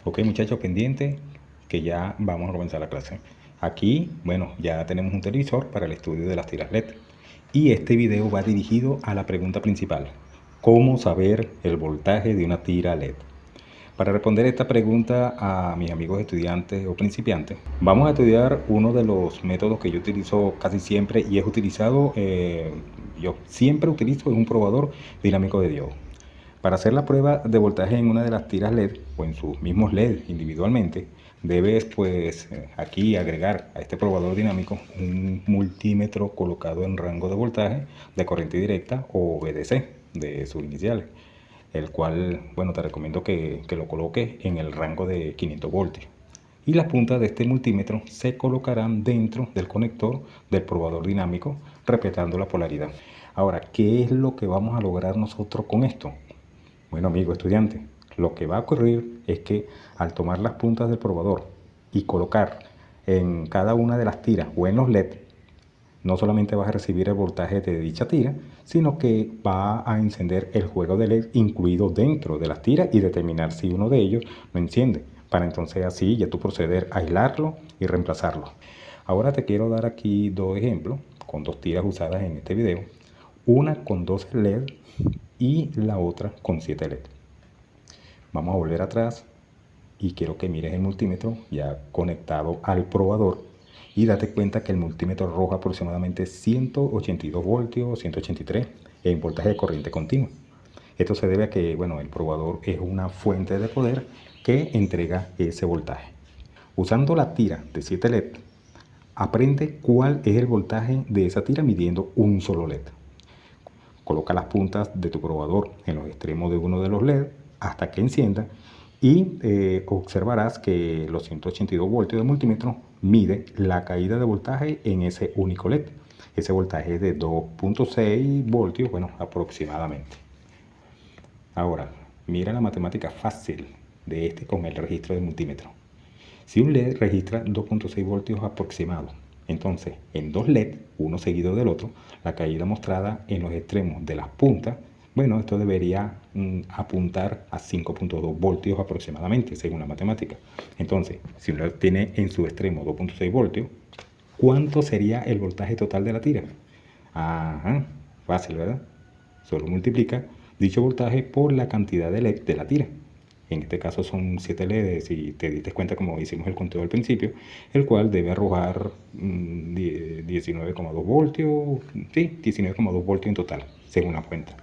Ok, muchachos, pendientes que ya vamos a comenzar la clase. Aquí, bueno, ya tenemos un televisor para el estudio de las tiras LED. Y este video va dirigido a la pregunta principal: ¿cómo saber el voltaje de una tira LED? Para responder esta pregunta a mis amigos estudiantes o principiantes, vamos a estudiar uno de los métodos que yo utilizo casi siempre y es utilizado, yo siempre utilizo un probador dinámico de diodo. Para hacer la prueba de voltaje en una de las tiras LED o en sus mismos LED individualmente, debes pues aquí agregar a este probador dinámico un multímetro colocado en rango de voltaje de corriente directa o VDC de sus iniciales, el cual, bueno, te recomiendo que lo coloques en el rango de 500 voltios. Y las puntas de este multímetro se colocarán dentro del conector del probador dinámico, respetando la polaridad. Ahora, ¿qué es lo que vamos a lograr nosotros con esto? Bueno, amigo estudiante, lo que va a ocurrir es que al tomar las puntas del probador y colocar en cada una de las tiras o en los LED, no solamente vas a recibir el voltaje de dicha tira, sino que va a encender el juego de LED incluido dentro de las tiras y determinar si uno de ellos no enciende, para entonces así ya tú proceder a aislarlo y reemplazarlo. Ahora te quiero dar aquí dos ejemplos con dos tiras usadas en este video, una con 12 LED y la otra con 7 LED. Vamos a volver atrás y quiero que mires el multímetro ya conectado al probador y date cuenta que el multímetro arroja aproximadamente 182 voltios, 183 en voltaje de corriente continua. Esto se debe a que, bueno, el probador es una fuente de poder que entrega ese voltaje. Usando la tira de 7 LED, aprende cuál es el voltaje de esa tira midiendo un solo LED. Coloca las puntas de tu probador en los extremos de uno de los LED hasta que encienda y observarás que los 182 voltios del multímetro mide la caída de voltaje en ese único LED. Ese voltaje es de 2.6 voltios, bueno, aproximadamente. Ahora, mira la matemática fácil de este con el registro del multímetro. Si un LED registra 2.6 voltios aproximados, entonces en dos LED, uno seguido del otro, la caída mostrada en los extremos de las puntas, bueno, esto debería apuntar a 5.2 voltios aproximadamente, según la matemática. Entonces, si un LED tiene en su extremo 2.6 voltios, ¿cuánto sería el voltaje total de la tira? Ajá, fácil, ¿verdad? Solo multiplica dicho voltaje por la cantidad de LED de la tira. En este caso son 7 LEDs, si te diste cuenta como hicimos el conteo al principio, el cual debe arrojar 19,2 voltios, sí, 19,2 voltios en total, según la cuenta.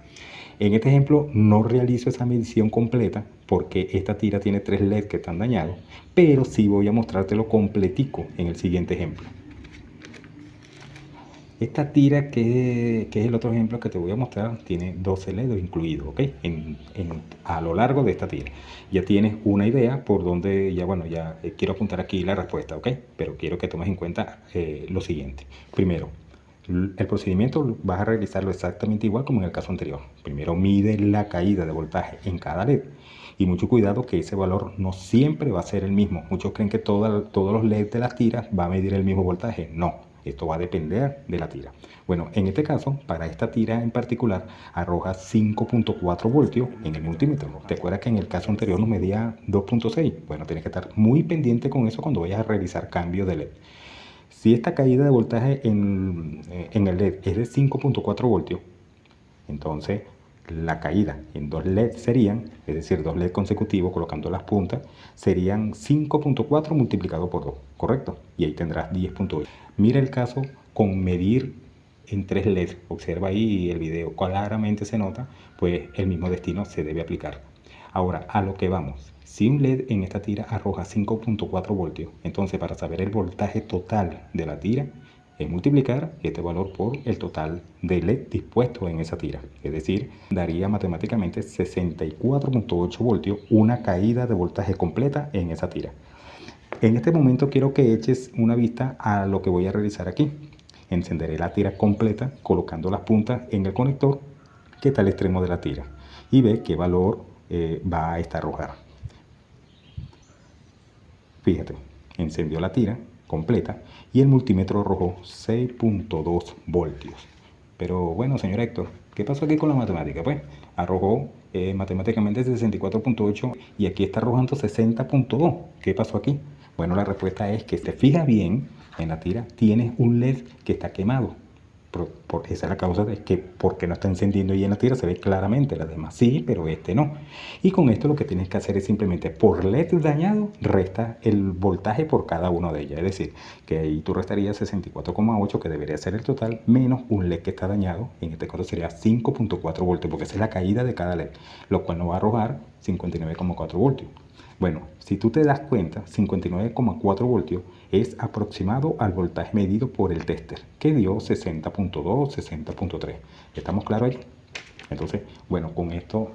En este ejemplo no realizo esa medición completa porque esta tira tiene 3 LED que están dañados, pero sí voy a mostrártelo completico en el siguiente ejemplo. Esta tira, que es el otro ejemplo que te voy a mostrar, tiene 12 LEDs incluidos, ¿ok? A lo largo de esta tira. Ya tienes una idea por donde, ya bueno, ya quiero apuntar aquí la respuesta, ¿ok? Pero quiero que tomes en cuenta lo siguiente. Primero, el procedimiento vas a realizarlo exactamente igual como en el caso anterior. Primero mide la caída de voltaje en cada LED. Y mucho cuidado que ese valor no siempre va a ser el mismo. Muchos creen que todos los LEDs de las tiras va a medir el mismo voltaje. No. Esto va a depender de la tira. Bueno, en este caso, para esta tira en particular, arroja 5.4 voltios en el multímetro. ¿Te acuerdas que en el caso anterior nos medía 2.6? Bueno, tienes que estar muy pendiente con eso cuando vayas a realizar cambios de LED. Si esta caída de voltaje en el LED es de 5.4 voltios, entonces la caída en dos LED serían, es decir, dos LED consecutivos colocando las puntas, serían 5.4 multiplicado por 2, ¿correcto? Y ahí tendrás 10.8. Mira el caso con medir en 3 LED. Observa ahí el video, claramente se nota, pues el mismo destino se debe aplicar. Ahora, a lo que vamos. Si un LED en esta tira arroja 5.4 voltios, entonces para saber el voltaje total de la tira, es multiplicar este valor por el total de LED dispuesto en esa tira. Es decir, daría matemáticamente 64.8 voltios, una caída de voltaje completa en esa tira. En este momento quiero que eches una vista a lo que voy a realizar aquí. Encenderé la tira completa colocando las puntas en el conector que está al extremo de la tira y ve qué valor va a esta arrojar. Fíjate, encendió la tira completa y el multímetro arrojó 6.2 voltios. Pero bueno, señor Héctor, ¿qué pasó aquí con la matemática? Pues arrojó matemáticamente 64.8 y aquí está arrojando 60.2. ¿Qué pasó aquí? Bueno, la respuesta es que te fijas bien en la tira, tienes un LED que está quemado. Esa es la causa de que porque no está encendiendo ahí en la tira, se ve claramente, las demás sí, pero este no. Y con esto lo que tienes que hacer es simplemente por LED dañado, resta el voltaje por cada uno de ellas. Es decir, que ahí tú restarías 64,8, que debería ser el total, menos un LED que está dañado, en este caso sería 5.4 voltios, porque esa es la caída de cada LED, lo cual nos va a arrojar 59,4 voltios. Bueno, si tú te das cuenta, 59,4 voltios es aproximado al voltaje medido por el tester, que dio 60.2, 60.3. ¿Estamos claros ahí? Entonces, bueno, con esto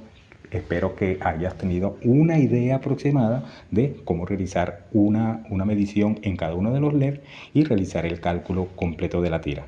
espero que hayas tenido una idea aproximada de cómo realizar una medición en cada uno de los LED y realizar el cálculo completo de la tira.